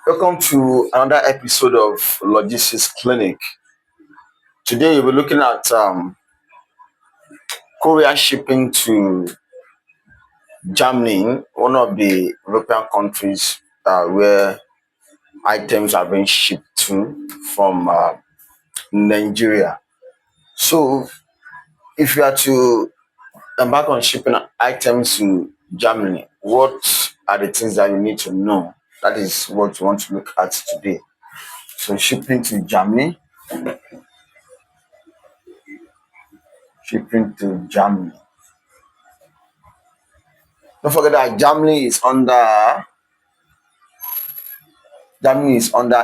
Welcome to another episode of Logistics Clinic. Today we'll be looking at courier shipping to Germany, one of the European countries where items are being shipped to from Nigeria. So, if you are to embark on shipping items to Germany, what are the things that you need to know? That is what we want to look at today. So, shipping to Germany. Don't forget that Germany is under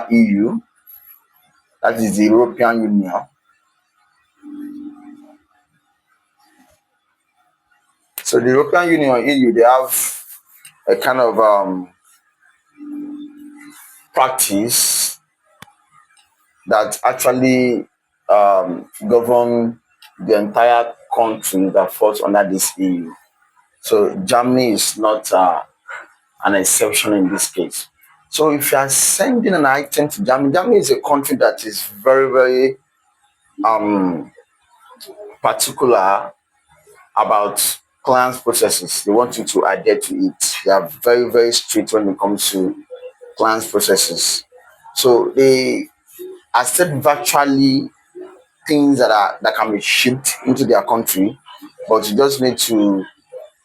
EU, that is the European Union. So the European Union EU, they have a kind of practice that actually govern the entire country that falls under this EU. So Germany is not an exception in this case. So if you are sending an item to Germany, Germany is a country that is very, very um, particular about clients' processes. They want you to adhere to it. They are very, very strict when it comes to clients' processes. So they accept virtually things that can be shipped into their country, but you just need to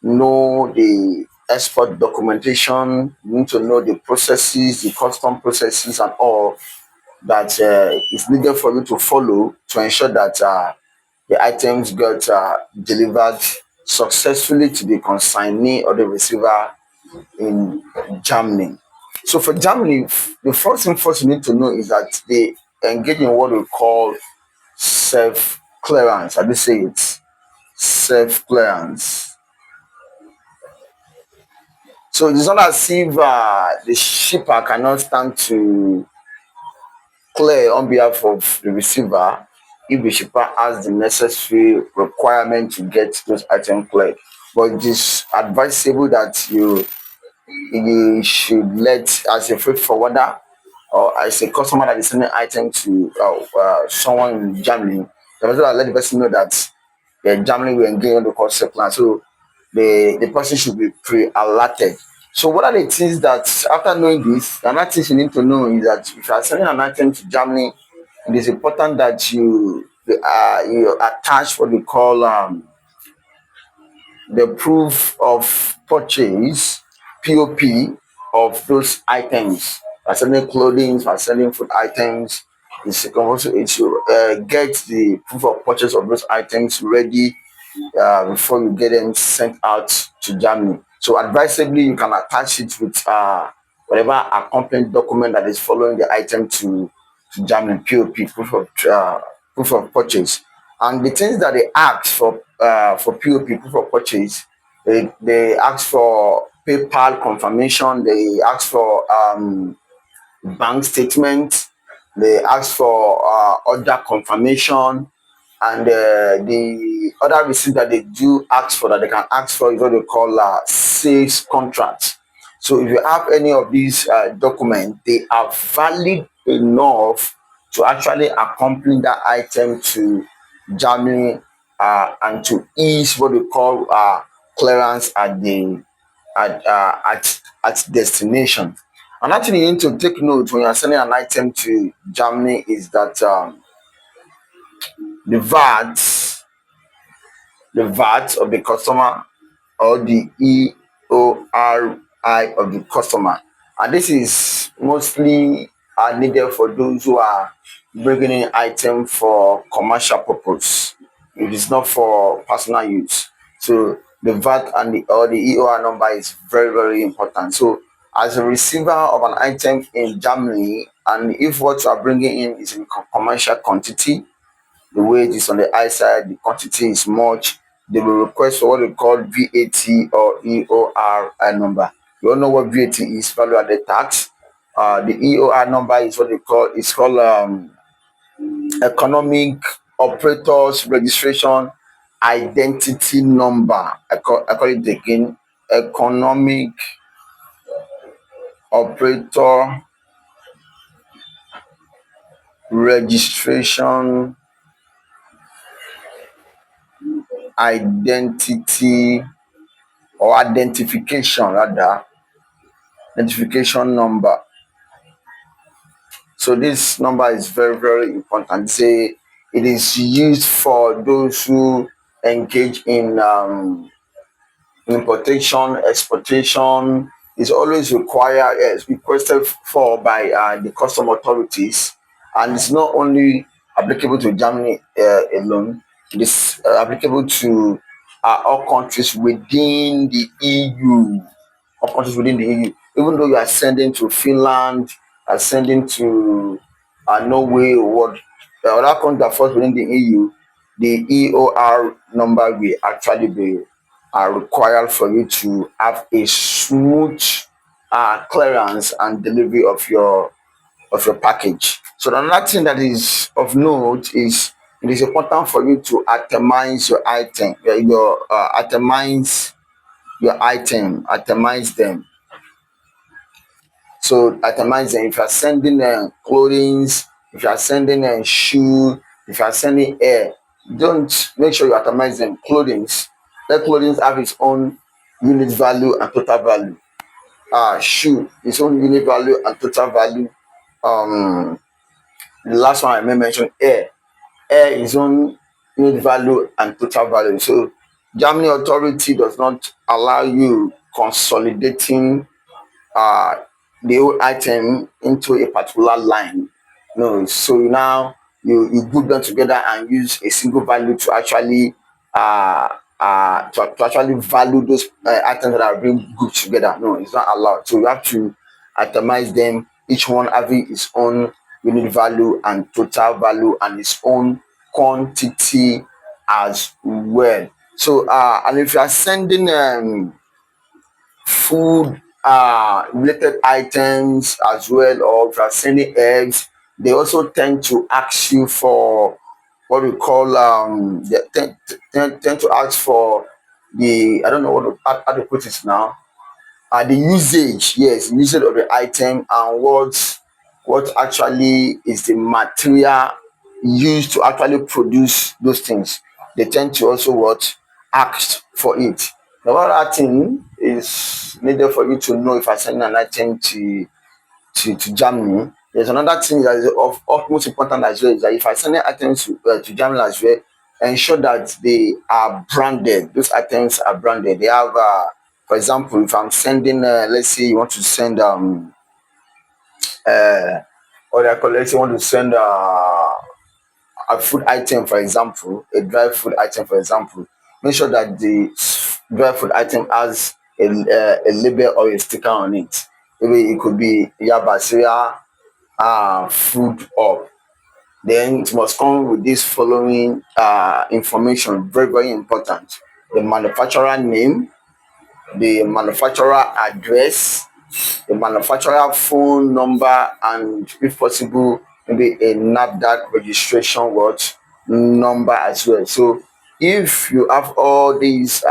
know the export documentation, you need to know the processes, the custom processes, and all that is needed for you to follow to ensure that the items got delivered successfully to the consignee or the receiver in Germany. So for Germany, the first thing first you need to know is that they engage in what we call self clearance. I do say it's self clearance. So it's not as if the shipper cannot stand to clear on behalf of the receiver if the shipper has the necessary requirement to get those items cleared. But it is advisable that you should let, as a freight forwarder or as a customer that is sending item to someone in Germany, the person will let the person know that Germany will engage on the concept plan. So the person should be pre-alerted. So what are the things that after knowing this, another thing you need to know is that if you are sending an item to Germany, it is important that you attach what we call the proof of purchase (POP) of those items. For selling clothing, for selling food items, it's get the proof of purchase of those items ready before you get them sent out to Germany. So advisably, you can attach it with whatever accompanying document that is following the item to Germany, POP, proof of purchase. And the things that they ask for POP, proof of purchase, they ask for PayPal confirmation, they ask for bank statement, they ask for order confirmation, and the other receipt that they do ask for, that they can ask for, is what they call sales contract. So if you have any of these documents, they are valid enough to actually accompany that item to Germany and to ease what we call clearance at destination. Another thing you need to take note when you're sending an item to Germany is that the VAT, the VAT of the customer, or the EORI of the customer. And this is mostly needed for those who are bringing in item for commercial purpose. It is not for personal use. So the VAT and the EOR number is very, very important. So as a receiver of an item in Germany, and if what you are bringing in is in commercial quantity, the weight is on the high side, the quantity is much, they will request for what they call VAT or EORI number. You all know what VAT is, value added tax. The EOR number is what they call, it's called economic operators registration identity number. I call it again, economic operator registration identity or identification rather, identification number. So this number is very, very important. Say it is used for those who engage in importation, exportation. Is always required, requested for by the custom authorities, and it's not only applicable to Germany alone. It is applicable to all countries within the EU, or countries within the EU. Even though you are sending to Finland, are sending to Norway, or what other countries that falls within the EU, the EOR number will actually be required for you to have a smooth clearance and delivery of your package. So another thing that is of note is it is important for you to itemize your item, itemize them. So itemize them. If you are sending clothing, if you are sending shoe, if you are sending air, don't make sure you itemize them. Clothing, let clothing have its own unit value and total value. Shoe, its own unit value and total value. Um, the last one I may mention, air its own unit value and total value. So Germany authority does not allow you consolidating uh, the whole item into a particular line. No, so now you group them together and use a single value to actually to actually value those items that are being grouped together. No, it's not allowed. So you have to itemize them, each one having its own unit value and total value and its own quantity as well. So and if you are sending food related items as well, or if you are sending eggs, they also tend to ask you for what we call they tend to ask for the, I don't know how to put it now, the usage, yes, usage of the item and what actually is the material used to actually produce those things. They tend to also what ask for it. Now, what other thing is needed for you to know if I send an item to Germany? There's another thing that is of utmost important as well, is that if I send items to Germany as well, ensure that they are branded. Those items are branded. They have, for example, if I'm sending, let's say you want to send or they call, let's say you want to send a food item, for example, a dry food item, for example, make sure that the dry food item has a label or a sticker on it. Maybe it could be Yabasia food up. Then it must come with this following information, very, very important. The manufacturer name, the manufacturer address, the manufacturer phone number, and if possible, maybe a NAFDAC registration what number as well. So if you have all these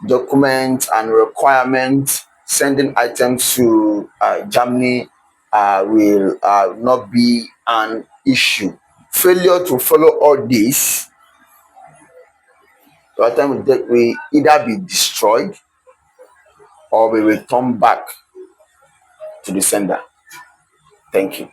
documents and requirements, sending items to Germany will not be an issue. Failure to follow all this, the item will either be destroyed or will return back to the sender. Thank you.